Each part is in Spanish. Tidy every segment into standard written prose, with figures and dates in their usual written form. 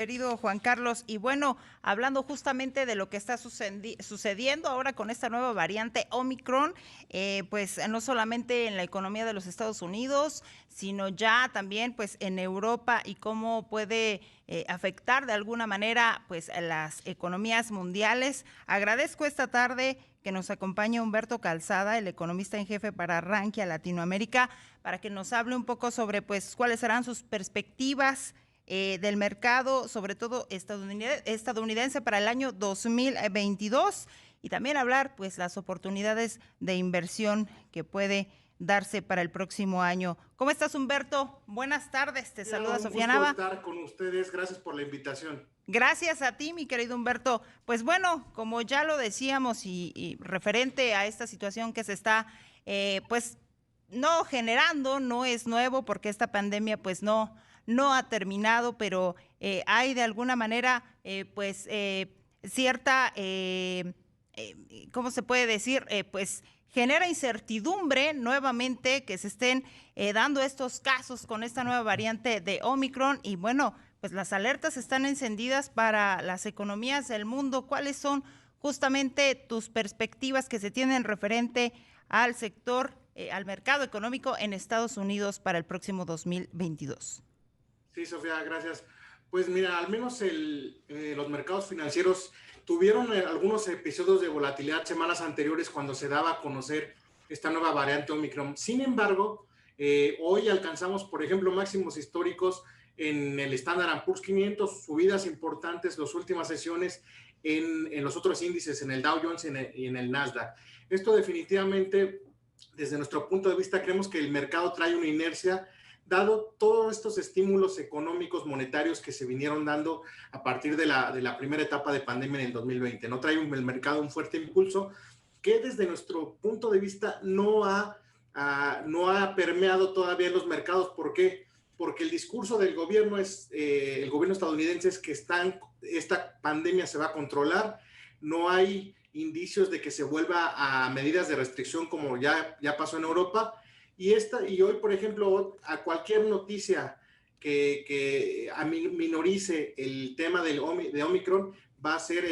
Querido Juan Carlos, y bueno, hablando justamente de lo que está sucediendo ahora con esta nueva variante Omicron, pues no solamente en la economía de los Estados Unidos, sino ya también pues en Europa y cómo puede afectar de alguna manera pues a las economías mundiales. Agradezco esta tarde que nos acompañe Humberto Calzada, el economista en jefe para Rankia Latinoamérica, para que nos hable un poco sobre pues cuáles serán sus perspectivas del mercado, sobre todo estadounidense para el año 2022, y también hablar pues las oportunidades de inversión que puede darse para el próximo año. ¿Cómo estás, Humberto? Buenas tardes, te saluda Un Sofía gusto Nava. estar con ustedes, gracias por la invitación. Gracias a ti, mi querido Humberto. Pues bueno, como ya lo decíamos y referente a esta situación que se está pues no generando, no es nuevo porque esta pandemia pues no ha terminado, pero hay de alguna manera pues cierta, ¿cómo se puede decir? Pues genera incertidumbre nuevamente que se estén dando estos casos con esta nueva variante de Omicron y bueno, pues las alertas están encendidas para las economías del mundo. ¿Cuáles son justamente tus perspectivas que se tienen referente al sector, al mercado económico en Estados Unidos para el próximo 2022? Sí, Sofía, gracias. Pues mira, al menos los mercados financieros tuvieron algunos episodios de volatilidad semanas anteriores cuando se daba a conocer esta nueva variante Omicron. Sin embargo, hoy alcanzamos, por ejemplo, máximos históricos en el Standard & Poor's 500, subidas importantes las últimas sesiones en los otros índices, en el Dow Jones y en el Nasdaq. Esto definitivamente, desde nuestro punto de vista, creemos que el mercado trae una inercia dado todos estos estímulos económicos monetarios que se vinieron dando a partir de la primera etapa de pandemia en el 2020. No trae el mercado un fuerte impulso que desde nuestro punto de vista no ha permeado todavía en los mercados. ¿Por qué? Porque el discurso del gobierno el gobierno estadounidense es que esta pandemia se va a controlar, no hay indicios de que se vuelva a medidas de restricción como ya pasó en Europa. Y hoy, por ejemplo, a cualquier noticia que minorice el tema de Omicron va a ser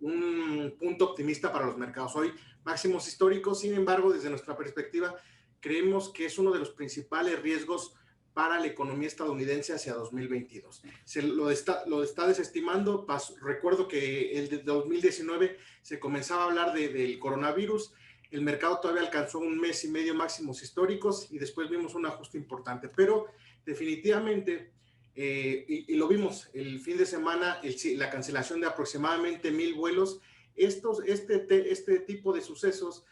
un punto optimista para los mercados. Hoy máximos históricos, sin embargo, desde nuestra perspectiva, creemos que es uno de los principales riesgos para la economía estadounidense hacia 2022. Lo está desestimando. Recuerdo que el de 2019 se comenzaba a hablar del coronavirus. El mercado todavía alcanzó un mes y medio máximos históricos y después vimos un ajuste importante. Pero definitivamente, y lo vimos el fin de semana, la cancelación de aproximadamente 1,000 vuelos. Este tipo de sucesos,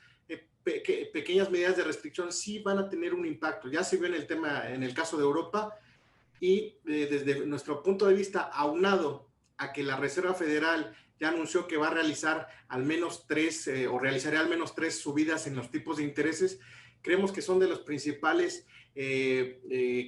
pequeñas medidas de restricción, sí van a tener un impacto. Ya se vio en el caso de Europa y desde nuestro punto de vista, aunado a que la Reserva Federal ya anunció que va a realizar al menos realizará al menos 3 subidas en los tipos de intereses. Creemos que son de los principales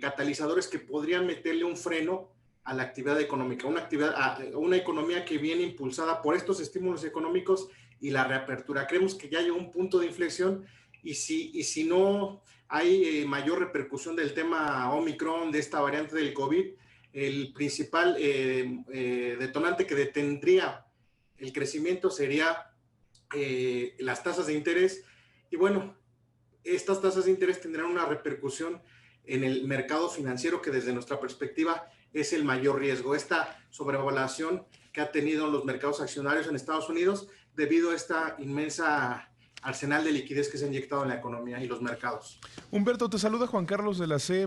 catalizadores que podrían meterle un freno a la actividad económica, una economía que viene impulsada por estos estímulos económicos y la reapertura. Creemos que ya llegó un punto de inflexión y si no hay mayor repercusión del tema Omicron, de esta variante del COVID, el principal detonante que detendría el crecimiento sería las tasas de interés. Y bueno, estas tasas de interés tendrán una repercusión en el mercado financiero que desde nuestra perspectiva es el mayor riesgo. Esta sobrevaluación que ha tenido los mercados accionarios en Estados Unidos debido a esta inmensa arsenal de liquidez que se ha inyectado en la economía y los mercados. Humberto, te saluda Juan Carlos de la C.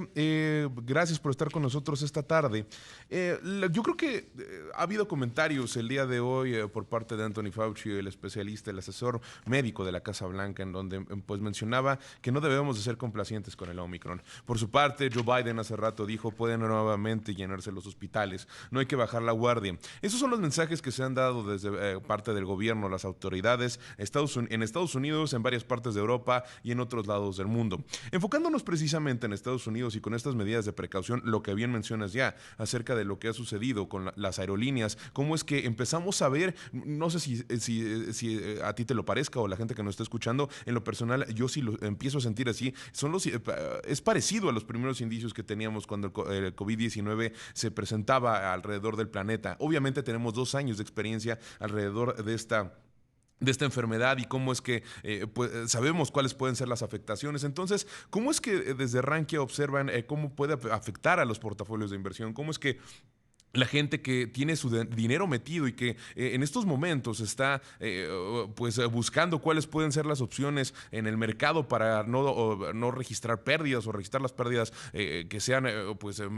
Gracias por estar con nosotros esta tarde. Yo creo que ha habido comentarios el día de hoy por parte de Anthony Fauci, el especialista, el asesor médico de la Casa Blanca, en donde pues mencionaba que no debemos de ser complacientes con el Omicron. Por su parte, Joe Biden hace rato dijo, pueden nuevamente llenarse los hospitales, no hay que bajar la guardia. Esos son los mensajes que se han dado desde parte del gobierno, las autoridades. En Estados Unidos Unidos, en varias partes de Europa y en otros lados del mundo. Enfocándonos precisamente en Estados Unidos y con estas medidas de precaución, lo que bien mencionas ya acerca de lo que ha sucedido con las aerolíneas, cómo es que empezamos a ver, no sé si a ti te lo parezca o la gente que nos está escuchando, en lo personal yo sí lo empiezo a sentir así, es parecido a los primeros indicios que teníamos cuando el COVID-19 se presentaba alrededor del planeta. Obviamente tenemos 2 años de experiencia alrededor de esta enfermedad y cómo es que pues, sabemos cuáles pueden ser las afectaciones. Entonces, ¿cómo es que desde Rankia observan cómo puede afectar a los portafolios de inversión? ¿Cómo es que la gente que tiene su dinero metido y que en estos momentos está buscando cuáles pueden ser las opciones en el mercado para no registrar pérdidas o registrar las pérdidas que sean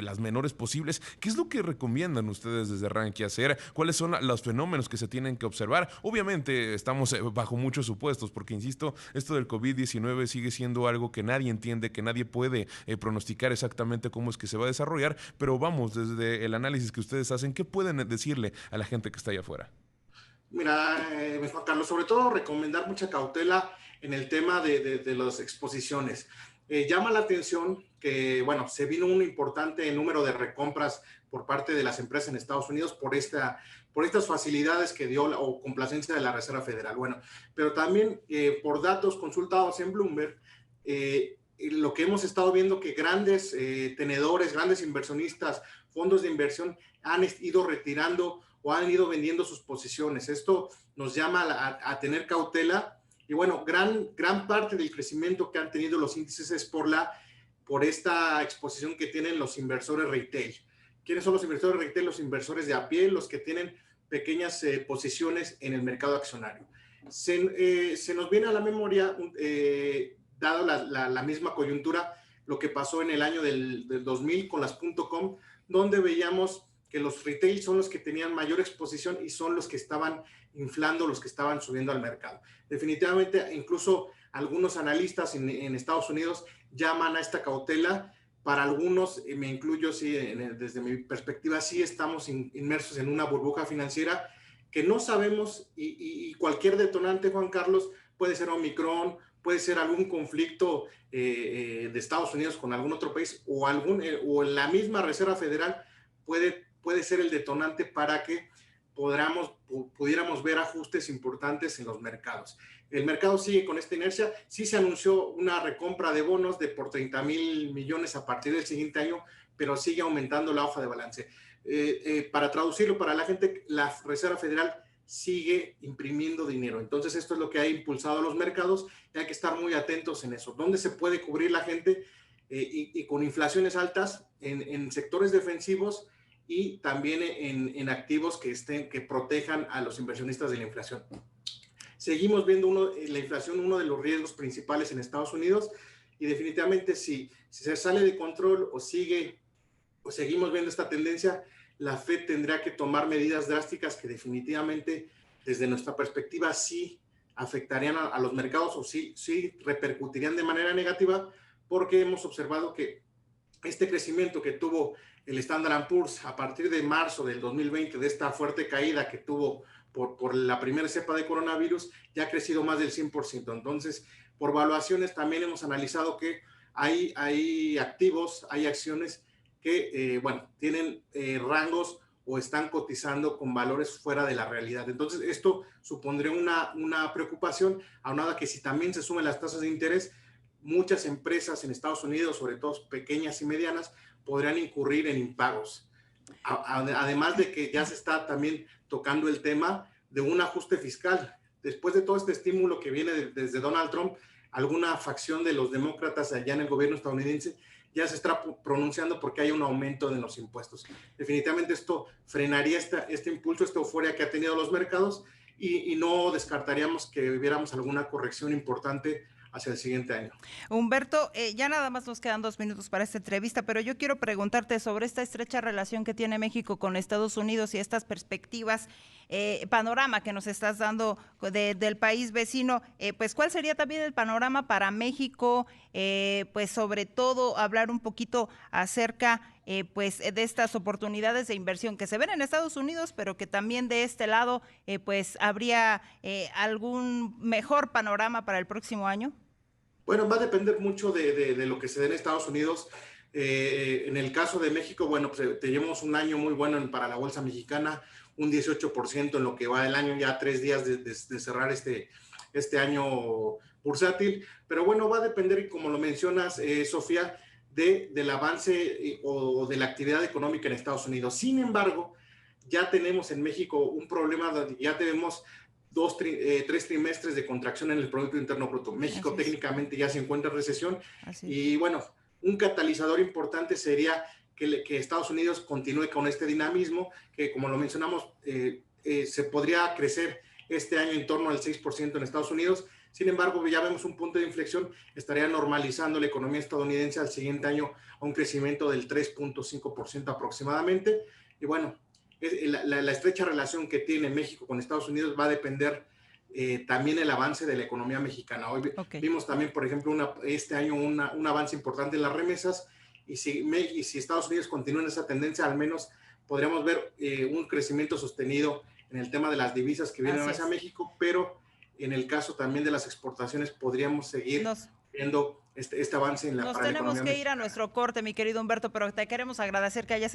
las menores posibles? ¿Qué es lo que recomiendan ustedes desde Rankia hacer? ¿Cuáles son los fenómenos que se tienen que observar? Obviamente estamos bajo muchos supuestos porque, insisto, esto del COVID-19 sigue siendo algo que nadie entiende, que nadie puede pronosticar exactamente cómo es que se va a desarrollar, pero vamos, desde el análisis que ustedes hacen, ¿qué pueden decirle a la gente que está allá afuera? Mira, Juan Carlos, sobre todo recomendar mucha cautela en el tema de las exposiciones. Llama la atención que, bueno, se vino un importante número de recompras por parte de las empresas en Estados Unidos por estas facilidades que dio o complacencia de la Reserva Federal. Bueno, pero también por datos consultados en Bloomberg, lo que hemos estado viendo que grandes tenedores, grandes inversionistas, fondos de inversión han ido retirando o han ido vendiendo sus posiciones. Esto nos llama a tener cautela y bueno, gran parte del crecimiento que han tenido los índices es por esta exposición que tienen los inversores retail. ¿Quiénes son los inversores retail? Los inversores de a pie, los que tienen pequeñas posiciones en el mercado accionario. Se nos viene a la memoria, dado la misma coyuntura, lo que pasó en el año del 2000 con las .com, donde veíamos que los retail son los que tenían mayor exposición y son los que estaban inflando, los que estaban subiendo al mercado. Definitivamente, incluso algunos analistas en Estados Unidos llaman a esta cautela. Para algunos, me incluyo, sí, desde mi perspectiva, sí estamos inmersos en una burbuja financiera que no sabemos y cualquier detonante, Juan Carlos, puede ser Omicron, puede ser algún conflicto de Estados Unidos con algún otro país o la misma Reserva Federal puede ser el detonante para que pudiéramos ver ajustes importantes en los mercados. El mercado sigue con esta inercia. Sí se anunció una recompra de bonos por 30,000 millones a partir del siguiente año, pero sigue aumentando la hoja de balance. Para traducirlo para la gente, la Reserva Federal sigue imprimiendo dinero. Entonces, esto es lo que ha impulsado a los mercados y hay que estar muy atentos en eso. ¿Dónde se puede cubrir la gente? Y con inflaciones altas en sectores defensivos y también en activos que protejan a los inversionistas de la inflación. Seguimos viendo la inflación, uno de los riesgos principales en Estados Unidos, y definitivamente si se sale de control o seguimos viendo esta tendencia, la Fed tendrá que tomar medidas drásticas que definitivamente, desde nuestra perspectiva, sí afectarían a los mercados o sí repercutirían de manera negativa, porque hemos observado que este crecimiento que tuvo el Standard & Poor's a partir de marzo del 2020, de esta fuerte caída que tuvo por la primera cepa de coronavirus, ya ha crecido más del 100%. Entonces, por valuaciones también hemos analizado que hay activos, hay acciones que, tienen rangos o están cotizando con valores fuera de la realidad. Entonces, esto supondría una preocupación, aunado a que si también se sumen las tasas de interés, muchas empresas en Estados Unidos, sobre todo pequeñas y medianas, podrían incurrir en impagos. Además de que ya se está también tocando el tema de un ajuste fiscal. Después de todo este estímulo que viene desde Donald Trump, alguna facción de los demócratas allá en el gobierno estadounidense ya se está pronunciando porque hay un aumento de los impuestos. Definitivamente esto frenaría este impulso, esta euforia que ha tenido los mercados y no descartaríamos que viéramos alguna corrección importante hacia el siguiente año. Humberto, ya nada más nos quedan 2 minutos para esta entrevista, pero yo quiero preguntarte sobre esta estrecha relación que tiene México con Estados Unidos y estas perspectivas, panorama que nos estás dando del país vecino, pues ¿cuál sería también el panorama para México? Pues sobre todo hablar un poquito acerca pues de estas oportunidades de inversión que se ven en Estados Unidos, pero que también de este lado pues habría algún mejor panorama para el próximo año? Bueno, va a depender mucho de lo que se dé en Estados Unidos. En el caso de México, bueno, pues tenemos un año muy bueno para la bolsa mexicana, un 18% en lo que va del año, ya 3 días de cerrar este año bursátil. Pero bueno, va a depender, como lo mencionas, Sofía, del avance o de la actividad económica en Estados Unidos. Sin embargo, ya tenemos en México un problema, ya tenemos 3 trimestres de contracción en el Producto Interno Bruto. México técnicamente ya se encuentra en recesión. Y bueno, un catalizador importante sería que Estados Unidos continúe con este dinamismo, que como lo mencionamos, se podría crecer este año en torno al 6% en Estados Unidos. Sin embargo, ya vemos un punto de inflexión, estaría normalizando la economía estadounidense al siguiente año a un crecimiento del 3.5% aproximadamente. Y bueno, la estrecha relación que tiene México con Estados Unidos va a depender también el avance de la economía mexicana. Hoy vimos también, por ejemplo, este año un avance importante en las remesas, y si Estados Unidos continúa en esa tendencia, al menos podríamos ver un crecimiento sostenido en el tema de las divisas que vienen hacia México, pero en el caso también de las exportaciones podríamos seguir viendo este avance en la economía mexicana. Nos tenemos que ir a nuestro corte, mi querido Humberto, pero te queremos agradecer que hayas